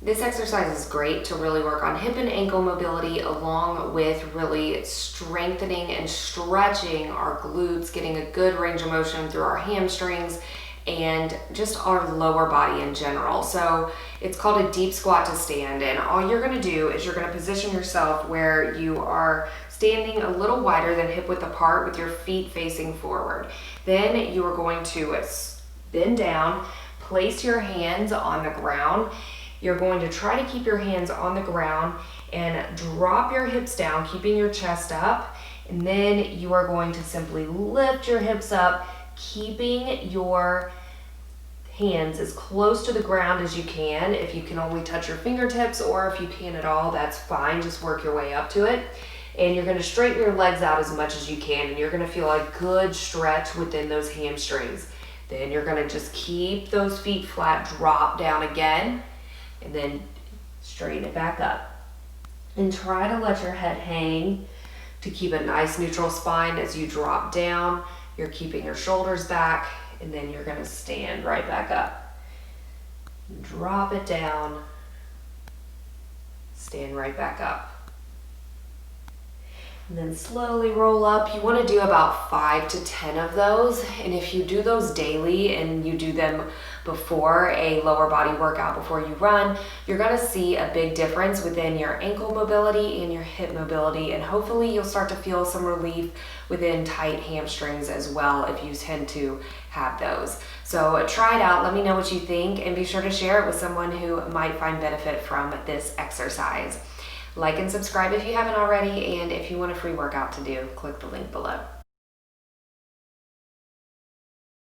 This exercise is great to really work on hip and ankle mobility, along with really strengthening and stretching our glutes, getting a good range of motion through our hamstrings and just our lower body in general. So it's called a deep squat to stand, and all you're going to do is you're going to position yourself where you are standing a little wider than hip width apart with your feet facing forward. Then you are going to bend down, place your hands on the ground. You're going to try to keep your hands on the ground and drop your hips down, keeping your chest up. And then you are going to simply lift your hips up, keeping your hands as close to the ground as you can. If you can only touch your fingertips, or if you can at all, that's fine. Just work your way up to it. And you're going to straighten your legs out as much as you can, and you're going to feel a good stretch within those hamstrings. Then you're going to just keep those feet flat, drop down again, and then straighten it back up. And try to let your head hang to keep a nice neutral spine as you drop down. You're keeping your shoulders back, and then you're going to stand right back up. Drop it down, stand right back up. And then slowly roll up. You want to do about 5 to 10 of those. And if you do those daily and you do them before a lower body workout, before you run, you're going to see a big difference within your ankle mobility and your hip mobility. And hopefully you'll start to feel some relief within tight hamstrings as well if you tend to have those. So try it out. Let me know what you think, and be sure to share it with someone who might find benefit from this exercise. Like and subscribe if you haven't already, and if you want a free workout to do, click the link below.